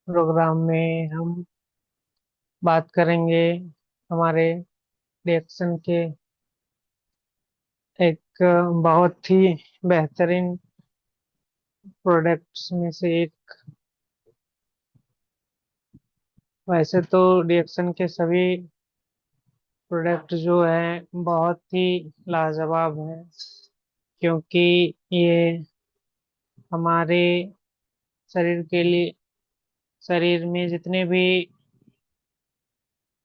Programme में हम बात करेंगे हमारे रिएक्शन के एक बहुत ही बेहतरीन प्रोडक्ट्स में से एक। वैसे तो रिएक्शन के सभी प्रोडक्ट जो है बहुत ही लाजवाब है, क्योंकि ये हमारे शरीर के लिए, शरीर में जितने भी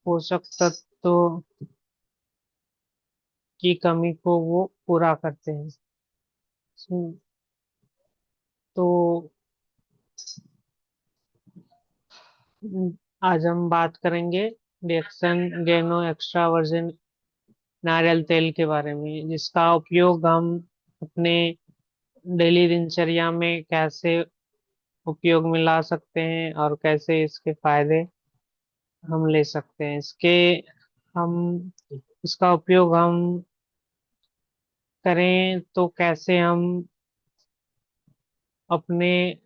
पोषक तत्व की कमी को वो पूरा करते हैं। तो आज हम बात करेंगे रिएक्शन गेनो एक्स्ट्रा वर्जिन नारियल तेल के बारे में, जिसका उपयोग हम अपने डेली दिनचर्या में कैसे उपयोग में ला सकते हैं और कैसे इसके फायदे हम ले सकते हैं। हम इसका उपयोग हम करें तो कैसे हम अपने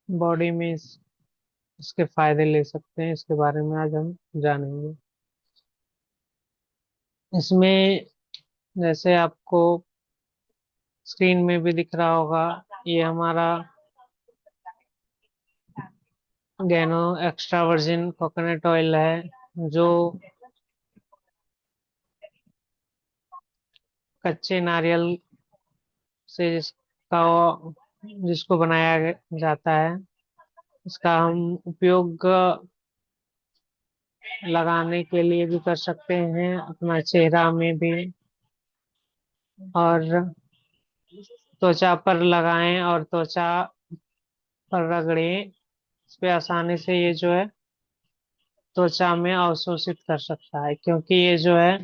बॉडी में इसके फायदे ले सकते हैं, इसके बारे में आज हम जानेंगे। इसमें जैसे आपको स्क्रीन में भी दिख रहा होगा, ये हमारा गैनो एक्स्ट्रा वर्जिन कोकोनट ऑयल है, जो कच्चे नारियल से जिसको बनाया जाता है। इसका हम उपयोग लगाने के लिए भी कर सकते हैं, अपना चेहरा में भी, और त्वचा पर लगाएं और त्वचा पर रगड़ें। इस पे आसानी से ये जो है त्वचा में अवशोषित कर सकता है, क्योंकि ये जो है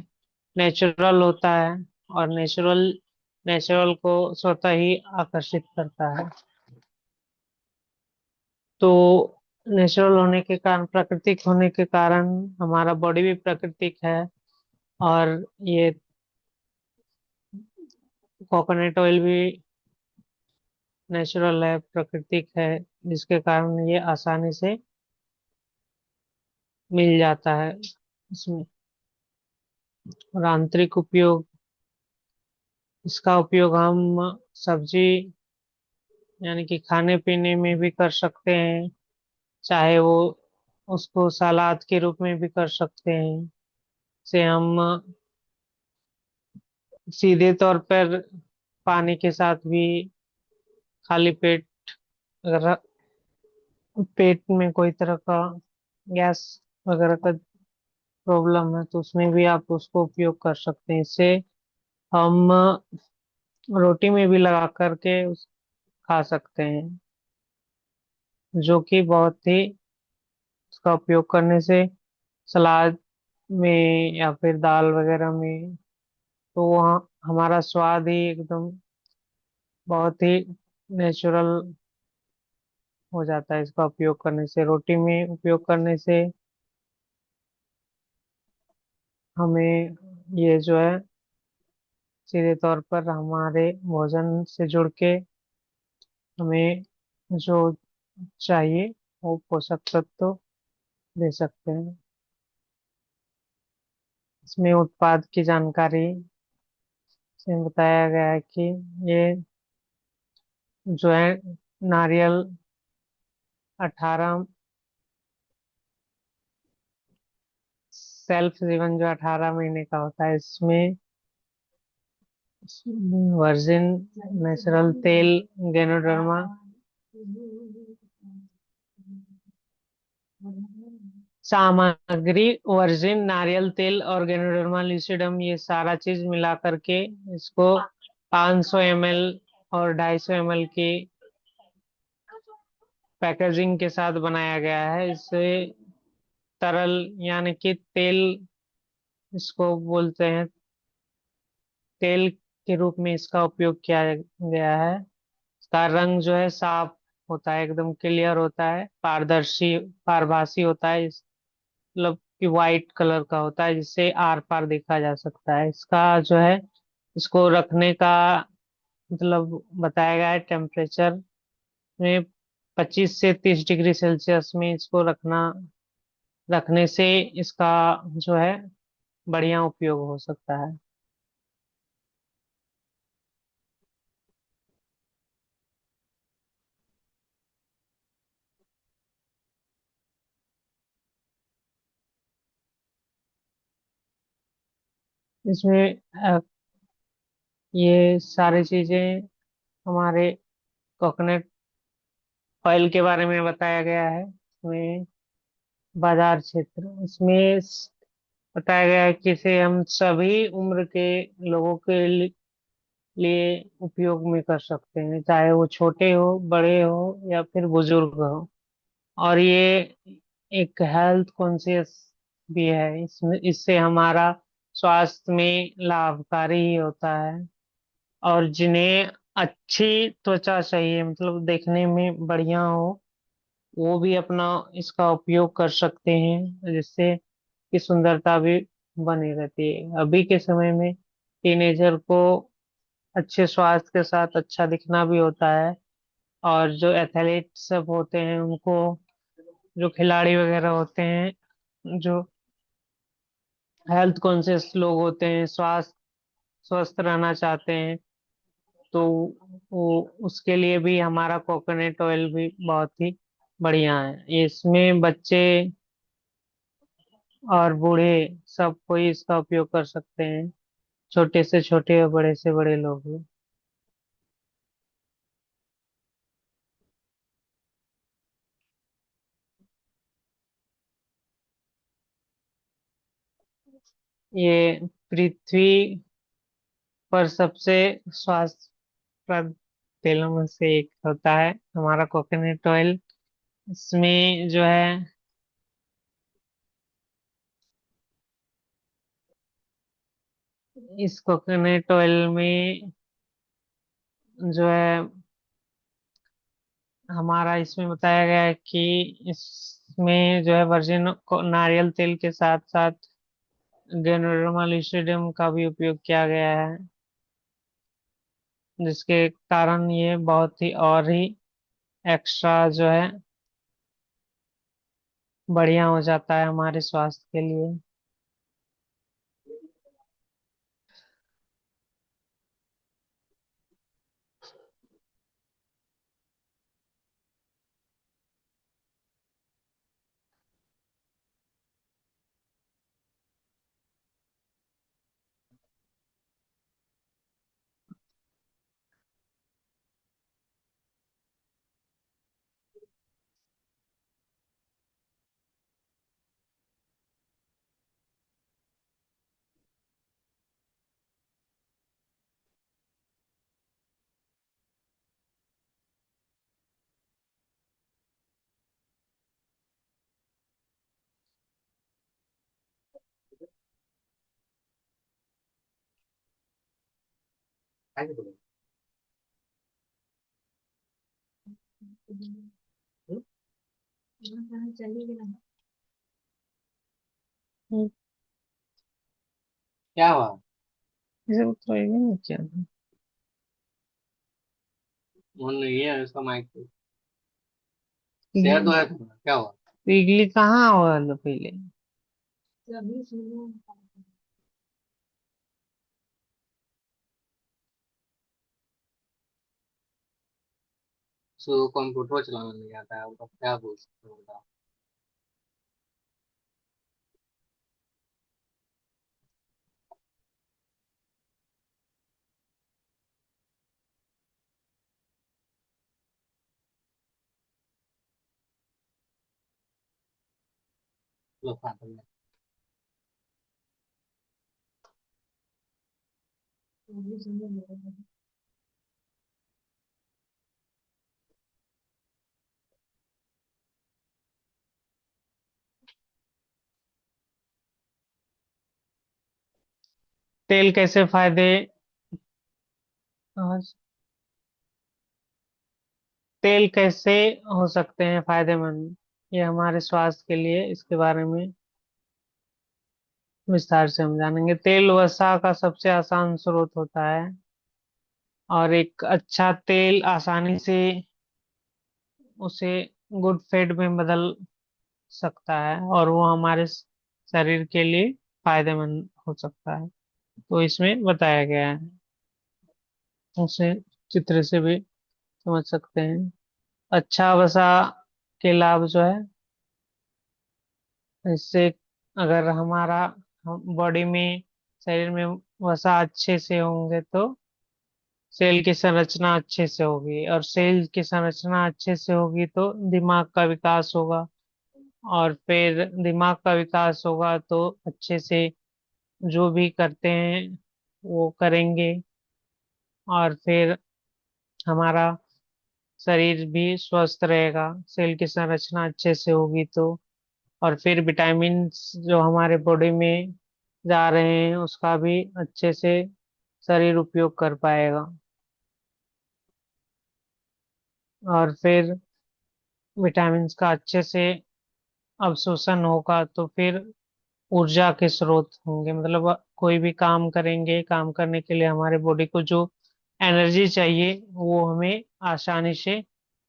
नेचुरल होता है, और नेचुरल नेचुरल को स्वतः ही आकर्षित करता है। तो नेचुरल होने के कारण, प्राकृतिक होने के कारण, हमारा बॉडी भी प्राकृतिक है, और ये कोकोनट ऑयल भी नेचुरल है, प्राकृतिक है, जिसके कारण ये आसानी से मिल जाता है इसमें। और आंतरिक उपयोग, इसका उपयोग हम सब्जी यानी कि खाने पीने में भी कर सकते हैं, चाहे वो उसको सलाद के रूप में भी कर सकते हैं। से हम सीधे तौर पर पानी के साथ भी, खाली पेट, अगर पेट में कोई तरह का गैस वगैरह का प्रॉब्लम है, तो उसमें भी आप उसको उपयोग कर सकते हैं। इससे हम रोटी में भी लगा करके खा सकते हैं, जो कि बहुत ही, उसका उपयोग करने से सलाद में या फिर दाल वगैरह में, तो वहाँ हमारा स्वाद ही एकदम बहुत ही नेचुरल हो जाता है। इसका उपयोग करने से, रोटी में उपयोग करने से हमें ये जो है सीधे तौर पर हमारे भोजन से जुड़ के हमें जो चाहिए वो पोषक तत्व दे सकते हैं। इसमें उत्पाद की जानकारी से बताया गया है कि ये जो है नारियल 18 सेल्फ जीवन जो 18 महीने का होता है, इसमें वर्जिन नेचुरल तेल गैनोडर्मा सामग्री, वर्जिन नारियल तेल और गैनोडर्मा लूसिडम, ये सारा चीज मिला करके इसको 500 ml और 250 ml की पैकेजिंग के साथ बनाया गया है। इसे तरल यानी कि तेल, इसको बोलते हैं, तेल के रूप में इसका उपयोग किया गया है। इसका रंग जो है साफ होता है, एकदम क्लियर होता है, पारदर्शी, पारभासी होता है, मतलब कि वाइट कलर का होता है, जिससे आर पार देखा जा सकता है। इसका जो है, इसको रखने का मतलब बताया गया है टेम्परेचर में 25 से 30 डिग्री सेल्सियस में इसको रखने से इसका जो है बढ़िया उपयोग हो सकता है। इसमें ये सारी चीजें हमारे कोकोनट ऑयल के बारे में बताया गया है। इसमें बाजार क्षेत्र इसमें बताया गया है कि इसे हम सभी उम्र के लोगों के लिए उपयोग में कर सकते हैं, चाहे वो छोटे हो, बड़े हो या फिर बुजुर्ग हो। और ये एक हेल्थ कॉन्शियस भी है। इसमें इससे हमारा स्वास्थ्य में लाभकारी ही होता है। और जिन्हें अच्छी त्वचा चाहिए, मतलब देखने में बढ़िया हो, वो भी अपना इसका उपयोग कर सकते हैं, जिससे कि सुंदरता भी बनी रहती है। अभी के समय में टीनेजर को अच्छे स्वास्थ्य के साथ अच्छा दिखना भी होता है। और जो एथलीट सब होते हैं उनको, जो खिलाड़ी वगैरह होते हैं, जो हेल्थ कॉन्शियस लोग होते हैं, स्वस्थ रहना चाहते हैं, तो वो उसके लिए भी हमारा कोकोनट ऑयल भी बहुत ही बढ़िया है। इसमें बच्चे और बूढ़े सब कोई इसका उपयोग कर सकते हैं, छोटे से छोटे और बड़े से बड़े लोग भी। ये पृथ्वी पर सबसे स्वास्थ्यप्रद तेलों में से एक होता है हमारा कोकोनट ऑयल। इसमें जो है, इस कोकोनट ऑयल में जो है हमारा, इसमें बताया गया है कि इसमें जो है वर्जिन नारियल तेल के साथ साथ गेनोडर्मालिसिडियम का भी उपयोग किया गया है, जिसके कारण ये बहुत ही और ही एक्स्ट्रा जो है बढ़िया हो जाता है हमारे स्वास्थ्य के लिए। हम्म, क्या हुआ? इसे तो ये नहीं किया। फोन नहीं है इसका माइक पे। शेयर तो पिघली है तुम्हारा, क्या हुआ? पिघली कहाँ हो पहले। सो कंप्यूटर चलाना नहीं आता है, अब क्या बोल सकते हो बताओ। लो खाता हूँ। तेल कैसे फायदे आज तेल कैसे हो सकते हैं फायदेमंद, ये हमारे स्वास्थ्य के लिए, इसके बारे में विस्तार से हम जानेंगे। तेल वसा का सबसे आसान स्रोत होता है, और एक अच्छा तेल आसानी से उसे गुड फैट में बदल सकता है और वो हमारे शरीर के लिए फायदेमंद हो सकता है। तो इसमें बताया गया है, उसे चित्र से भी समझ सकते हैं। अच्छा वसा के लाभ जो है, इससे अगर हमारा बॉडी में, शरीर में वसा अच्छे से होंगे तो सेल की संरचना अच्छे से होगी, और सेल की संरचना अच्छे से होगी तो दिमाग का विकास होगा, और फिर दिमाग का विकास होगा तो अच्छे से जो भी करते हैं वो करेंगे, और फिर हमारा शरीर भी स्वस्थ रहेगा, सेल की संरचना अच्छे से होगी तो। और फिर विटामिन जो हमारे बॉडी में जा रहे हैं उसका भी अच्छे से शरीर उपयोग कर पाएगा, और फिर विटामिन का अच्छे से अवशोषण होगा तो फिर ऊर्जा के स्रोत होंगे, मतलब कोई भी काम करेंगे, काम करने के लिए हमारे बॉडी को जो एनर्जी चाहिए वो हमें आसानी से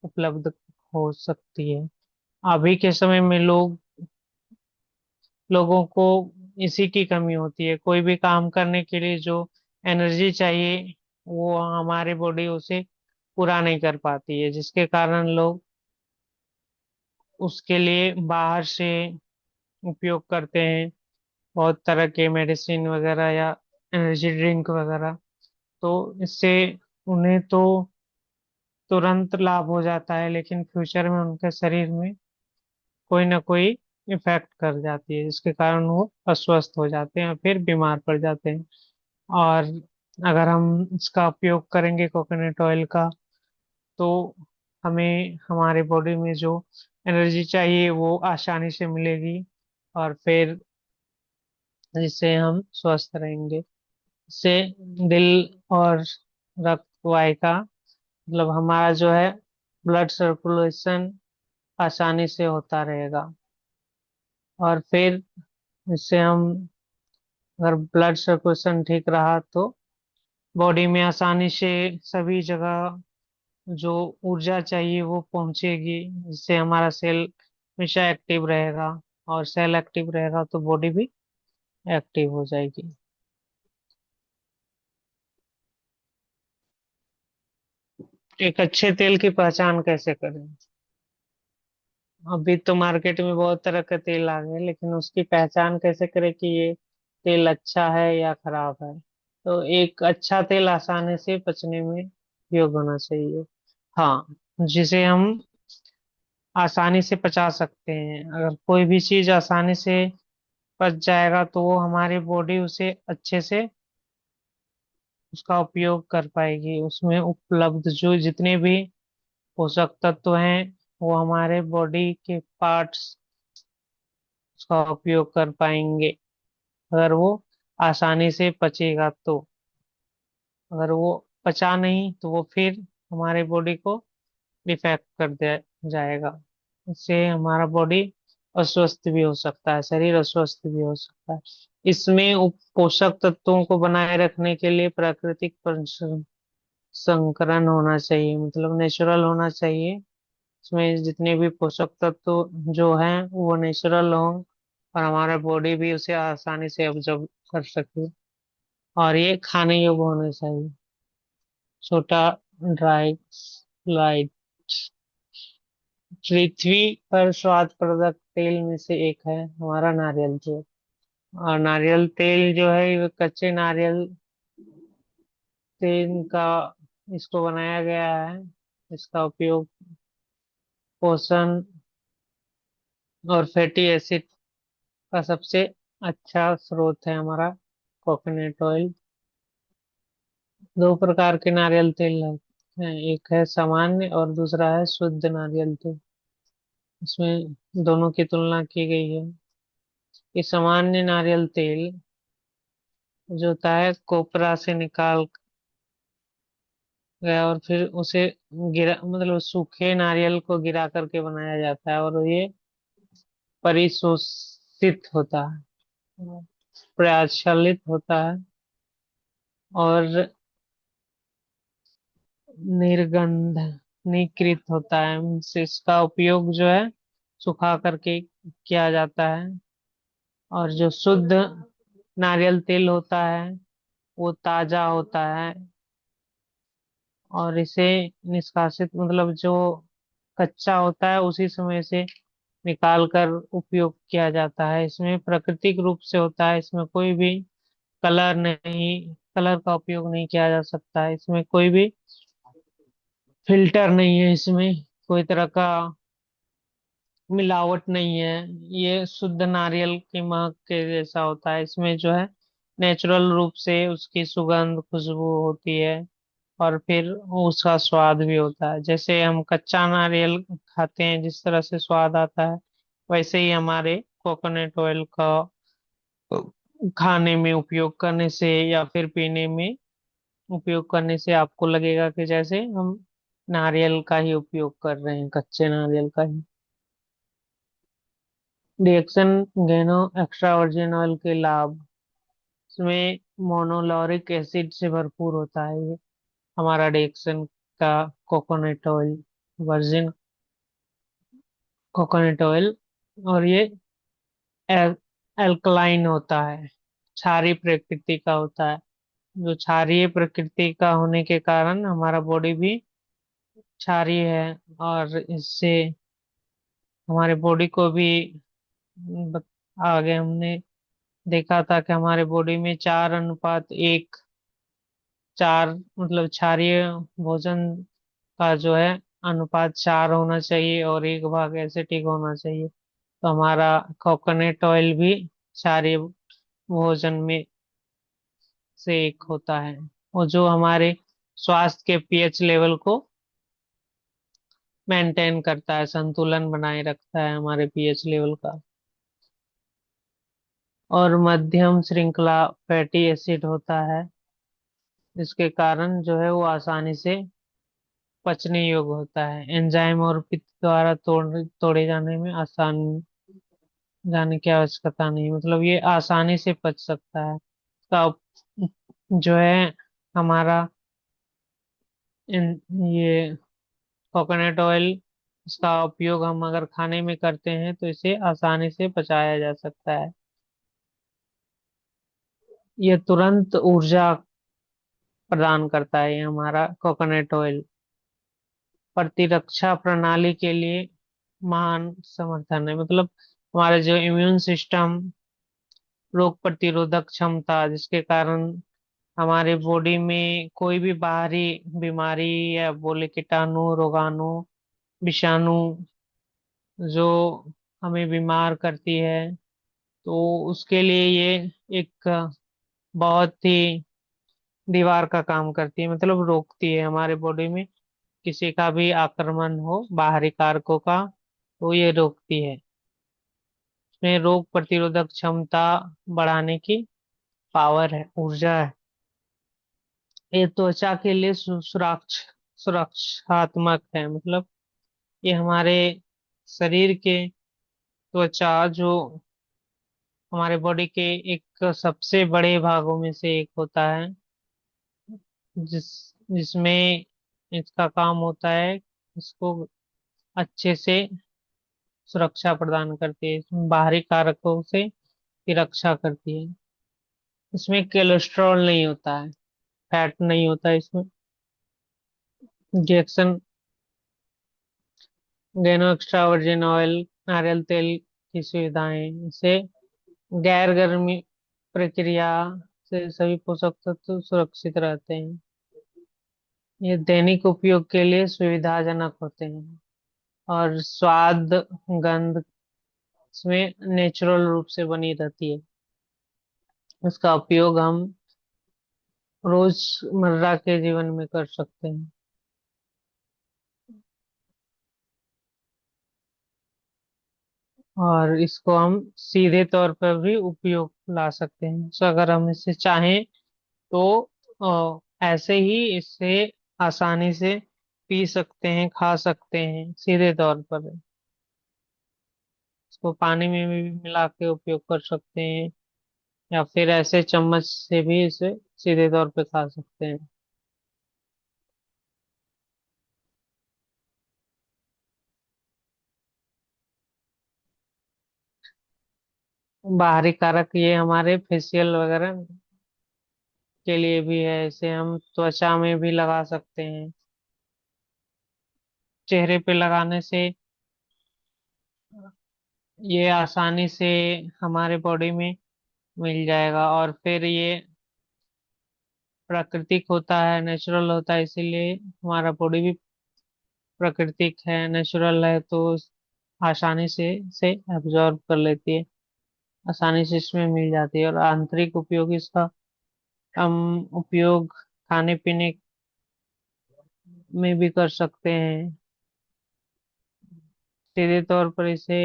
उपलब्ध हो सकती है। अभी के समय में लोगों को इसी की कमी होती है, कोई भी काम करने के लिए जो एनर्जी चाहिए वो हमारी बॉडी उसे पूरा नहीं कर पाती है, जिसके कारण लोग उसके लिए बाहर से उपयोग करते हैं, बहुत तरह के मेडिसिन वगैरह या एनर्जी ड्रिंक वगैरह। तो इससे उन्हें तो तुरंत लाभ हो जाता है, लेकिन फ्यूचर में उनके शरीर में कोई ना कोई इफेक्ट कर जाती है, जिसके कारण वो अस्वस्थ हो जाते हैं और फिर बीमार पड़ जाते हैं। और अगर हम इसका उपयोग करेंगे कोकोनट ऑयल का, तो हमें हमारे बॉडी में जो एनर्जी चाहिए वो आसानी से मिलेगी, और फिर जिससे हम स्वस्थ रहेंगे। इससे दिल और रक्त वाहिका, मतलब हमारा जो है ब्लड सर्कुलेशन आसानी से होता रहेगा, और फिर इससे हम, अगर ब्लड सर्कुलेशन ठीक रहा तो बॉडी में आसानी से सभी जगह जो ऊर्जा चाहिए वो पहुंचेगी, जिससे हमारा सेल हमेशा एक्टिव रहेगा, और सेल एक्टिव रहेगा तो बॉडी भी एक्टिव हो जाएगी। एक अच्छे तेल की पहचान कैसे करें? अभी तो मार्केट में बहुत तरह के तेल आ गए, लेकिन उसकी पहचान कैसे करें कि ये तेल अच्छा है या खराब है? तो एक अच्छा तेल आसानी से पचने में उपयोग होना चाहिए। हाँ, जिसे हम आसानी से पचा सकते हैं। अगर कोई भी चीज आसानी से पच जाएगा तो वो हमारी बॉडी उसे अच्छे से उसका उपयोग कर पाएगी, उसमें उपलब्ध जो जितने भी पोषक तत्व हैं वो हमारे बॉडी के पार्ट्स उसका उपयोग कर पाएंगे, अगर वो आसानी से पचेगा तो। अगर वो पचा नहीं तो वो फिर हमारे बॉडी को डिफेक्ट कर दे जाएगा, इससे हमारा बॉडी अस्वस्थ भी हो सकता है, शरीर अस्वस्थ भी हो सकता है। इसमें पोषक तत्वों को बनाए रखने के लिए प्राकृतिक संकरण होना चाहिए, मतलब नेचुरल होना चाहिए। इसमें जितने भी पोषक तत्व जो हैं वो नेचुरल हों, और हमारा बॉडी भी उसे आसानी से ऑब्जर्व कर सके, और ये खाने योग्य होने चाहिए। छोटा ड्राई लाइट, पृथ्वी पर स्वादवर्धक तेल में से एक है हमारा नारियल तेल। और नारियल तेल जो है ये कच्चे नारियल तेल का इसको बनाया गया है। इसका उपयोग पोषण और फैटी एसिड का सबसे अच्छा स्रोत है हमारा कोकोनट ऑयल। दो प्रकार के नारियल तेल हैं, एक है सामान्य और दूसरा है शुद्ध नारियल तेल। इसमें दोनों की तुलना की गई है। ये सामान्य नारियल तेल जो होता है कोपरा से निकाल गया, और फिर उसे गिरा, मतलब सूखे नारियल को गिरा करके बनाया जाता है, और ये परिशोषित होता है, प्रज्वलित होता है, और निर्गंध प्रसंस्करणीकृत होता है। इसका उपयोग जो है सुखा करके किया जाता है। और जो शुद्ध नारियल तेल होता है वो ताजा होता है, और इसे निष्कासित मतलब जो कच्चा होता है उसी समय से निकाल कर उपयोग किया जाता है। इसमें प्राकृतिक रूप से होता है, इसमें कोई भी कलर का उपयोग नहीं किया जा सकता है, इसमें कोई भी फिल्टर नहीं है, इसमें कोई तरह का मिलावट नहीं है। ये शुद्ध नारियल की महक के जैसा होता है। इसमें जो है नेचुरल रूप से उसकी सुगंध खुशबू होती है, और फिर उसका स्वाद भी होता है। जैसे हम कच्चा नारियल खाते हैं जिस तरह से स्वाद आता है, वैसे ही हमारे कोकोनट ऑयल का खाने में उपयोग करने से या फिर पीने में उपयोग करने से आपको लगेगा कि जैसे हम नारियल का ही उपयोग कर रहे हैं, कच्चे नारियल का ही। रिएक्शन गैनो एक्स्ट्रा वर्जिन ऑयल के लाभ। इसमें मोनोलॉरिक एसिड से भरपूर होता है ये हमारा रिएक्शन का coconut oil, virgin coconut oil. और ये एल्कलाइन होता है, क्षारीय प्रकृति का होता है। जो क्षारीय प्रकृति का होने के कारण हमारा बॉडी भी क्षारीय है, और इससे हमारे बॉडी को भी बत- आगे हमने देखा था कि हमारे बॉडी में 4:1, 4 मतलब क्षारीय भोजन का जो है अनुपात 4 होना चाहिए, और 1 भाग एसिटिक होना चाहिए। तो हमारा कोकोनट ऑयल भी क्षारीय भोजन में से एक होता है, और जो हमारे स्वास्थ्य के पीएच लेवल को मेंटेन करता है, संतुलन बनाए रखता है हमारे पीएच लेवल का। और मध्यम श्रृंखला फैटी एसिड होता है, जिसके कारण जो है वो आसानी से पचने योग्य होता है। एंजाइम और पित्त द्वारा तोड़े जाने में आसान जाने की आवश्यकता नहीं, मतलब ये आसानी से पच सकता है। इसका जो है हमारा ये कोकोनट ऑयल, इसका उपयोग हम अगर खाने में करते हैं तो इसे आसानी से पचाया जा सकता है। ये तुरंत ऊर्जा प्रदान करता है, ये हमारा कोकोनट ऑयल प्रतिरक्षा प्रणाली के लिए महान समर्थन है। मतलब हमारा जो इम्यून सिस्टम, रोग प्रतिरोधक क्षमता, जिसके कारण हमारे बॉडी में कोई भी बाहरी बीमारी या बोले कीटाणु रोगाणु विषाणु जो हमें बीमार करती है, तो उसके लिए ये एक बहुत ही दीवार का काम करती है, मतलब रोकती है हमारे बॉडी में किसी का भी आक्रमण हो बाहरी कारकों का, तो ये रोकती है। इसमें रोग प्रतिरोधक क्षमता बढ़ाने की पावर है, ऊर्जा है। ये त्वचा के लिए सुरक्षात्मक है, मतलब ये हमारे शरीर के त्वचा जो हमारे बॉडी के एक सबसे बड़े भागों में से एक होता है, जिस जिसमें इसका काम होता है इसको अच्छे से सुरक्षा प्रदान करती है, इसमें बाहरी कारकों से की रक्षा करती है। इसमें कोलेस्ट्रॉल नहीं होता है, फैट नहीं होता है इसमें। इंजेक्शन गैनो एक्स्ट्रा वर्जिन ऑयल नारियल तेल की सुविधाएं, इसे गैर गर्मी प्रक्रिया से सभी पोषक तत्व सुरक्षित रहते हैं। ये दैनिक उपयोग के लिए सुविधाजनक होते हैं, और स्वाद गंध इसमें नेचुरल रूप से बनी रहती है। इसका उपयोग हम रोजमर्रा के जीवन में कर सकते हैं, और इसको हम सीधे तौर पर भी उपयोग ला सकते हैं। सो अगर हम इसे चाहें तो ऐसे ही इससे आसानी से पी सकते हैं, खा सकते हैं सीधे तौर पर। इसको पानी में भी मिला के उपयोग कर सकते हैं, या फिर ऐसे चम्मच से भी इसे सीधे तौर पे खा सकते हैं। बाहरी कारक ये हमारे फेशियल वगैरह के लिए भी है, इसे हम त्वचा में भी लगा सकते हैं। चेहरे पे लगाने से ये आसानी से हमारे बॉडी में मिल जाएगा, और फिर ये प्राकृतिक होता है, नेचुरल होता है, इसीलिए हमारा बॉडी भी प्राकृतिक है, नेचुरल है, तो आसानी से एब्जॉर्ब कर लेती है, आसानी से इसमें मिल जाती है। और आंतरिक उपयोग इसका हम उपयोग खाने पीने में भी कर सकते हैं। सीधे तौर पर इसे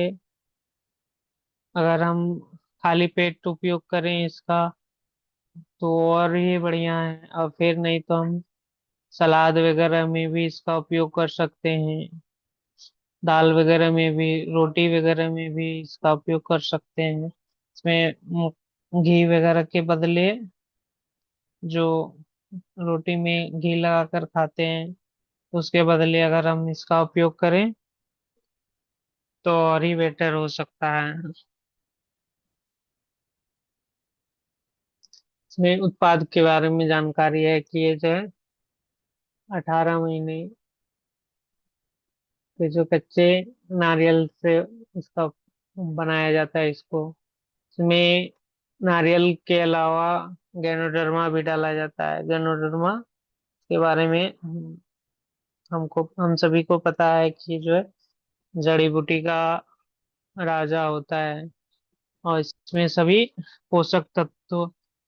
अगर हम खाली पेट उपयोग करें इसका तो और ये बढ़िया है, और फिर नहीं तो हम सलाद वगैरह में भी इसका उपयोग कर सकते हैं, दाल वगैरह में भी, रोटी वगैरह में भी इसका उपयोग कर सकते हैं। इसमें घी वगैरह के बदले जो रोटी में घी लगाकर खाते हैं, उसके बदले अगर हम इसका उपयोग करें तो और ही बेटर हो सकता है। इसमें उत्पाद के बारे में जानकारी है कि ये जो है 18 महीने के जो कच्चे नारियल से इसका बनाया जाता है इसको। इसमें नारियल के अलावा गैनोडर्मा भी डाला जाता है। गैनोडर्मा के बारे में हम सभी को पता है कि जो है जड़ी बूटी का राजा होता है, और इसमें सभी पोषक तत्व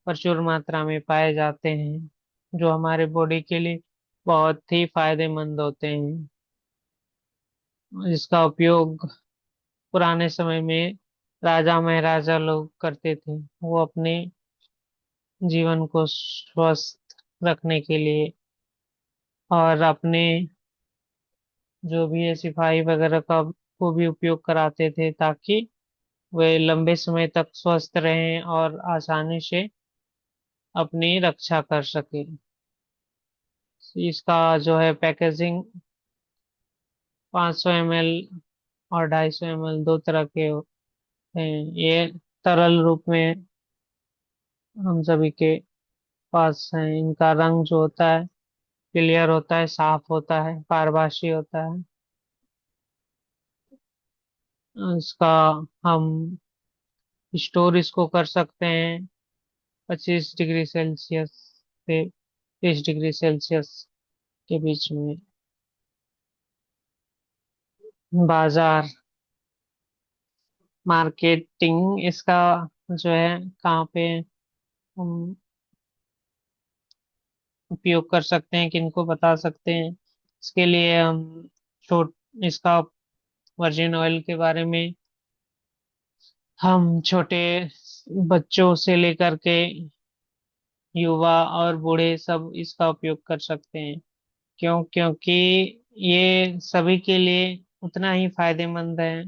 प्रचुर मात्रा में पाए जाते हैं, जो हमारे बॉडी के लिए बहुत ही फायदेमंद होते हैं। इसका उपयोग पुराने समय में राजा महाराजा लोग करते थे, वो अपने जीवन को स्वस्थ रखने के लिए और अपने जो भी है सिपाही वगैरह का को भी उपयोग कराते थे, ताकि वे लंबे समय तक स्वस्थ रहें और आसानी से अपनी रक्षा कर सके। इसका जो है पैकेजिंग 500 ml और 250 ml दो तरह के हैं। ये तरल रूप में हम सभी के पास हैं। इनका रंग जो होता है क्लियर होता है, साफ होता है, पारदर्शी होता है। इसका हम स्टोर इसको कर सकते हैं 25 डिग्री सेल्सियस से 30 डिग्री सेल्सियस के बीच में। बाजार मार्केटिंग इसका जो है कहाँ पे हम उपयोग कर सकते हैं, किनको बता सकते हैं, इसके लिए हम छोट इसका वर्जिन ऑयल के बारे में हम छोटे बच्चों से लेकर के युवा और बूढ़े सब इसका उपयोग कर सकते हैं। क्योंकि ये सभी के लिए उतना ही फायदेमंद है।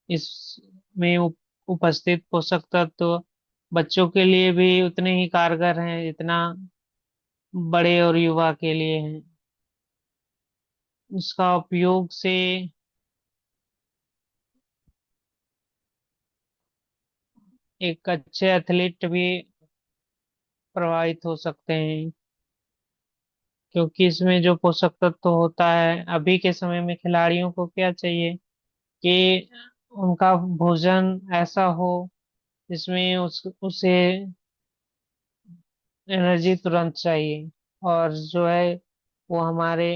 इसमें उपस्थित पोषक तत्व बच्चों के लिए भी उतने ही कारगर हैं जितना बड़े और युवा के लिए हैं। इसका उपयोग से एक अच्छे एथलीट भी प्रभावित हो सकते हैं, क्योंकि इसमें जो पोषक तत्व होता है, अभी के समय में खिलाड़ियों को क्या चाहिए कि उनका भोजन ऐसा हो जिसमें उसे एनर्जी तुरंत चाहिए, और जो है वो हमारे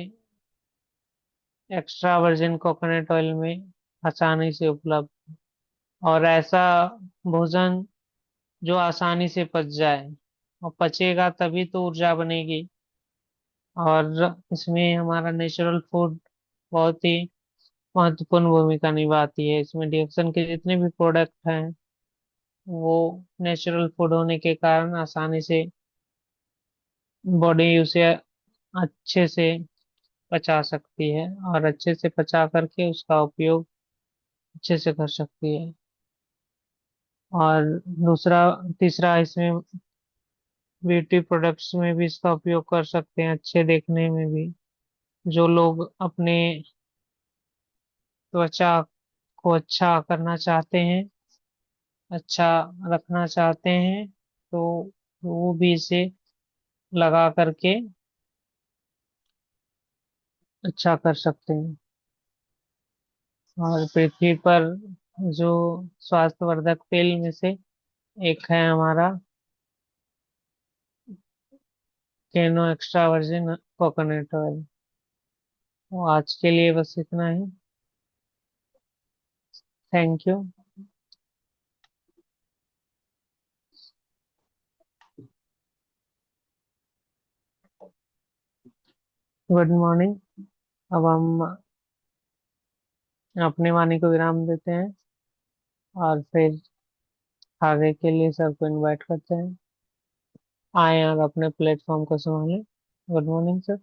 एक्स्ट्रा वर्जिन कोकोनट ऑयल में आसानी से उपलब्ध, और ऐसा भोजन जो आसानी से पच जाए, और पचेगा तभी तो ऊर्जा बनेगी। और इसमें हमारा नेचुरल फूड बहुत ही महत्वपूर्ण भूमिका निभाती है। इसमें डिएक्सन के जितने भी प्रोडक्ट हैं वो नेचुरल फूड होने के कारण आसानी से बॉडी उसे अच्छे से पचा सकती है, और अच्छे से पचा करके उसका उपयोग अच्छे से कर सकती है। और दूसरा तीसरा इसमें ब्यूटी प्रोडक्ट्स में भी इसका उपयोग कर सकते हैं, अच्छे देखने में भी। जो लोग अपने त्वचा को अच्छा करना चाहते हैं, अच्छा रखना चाहते हैं, तो वो भी इसे लगा करके अच्छा कर सकते हैं। और पृथ्वी पर जो स्वास्थ्यवर्धक तेल में से एक है हमारा केनो एक्स्ट्रा वर्जिन कोकोनट ऑयल। तो आज के लिए बस इतना ही। Thank you. Good morning. अब हम अपने वाणी को विराम देते हैं और फिर आगे के लिए सबको इनवाइट करते हैं, आए और अपने प्लेटफॉर्म को संभालें। Good morning sir.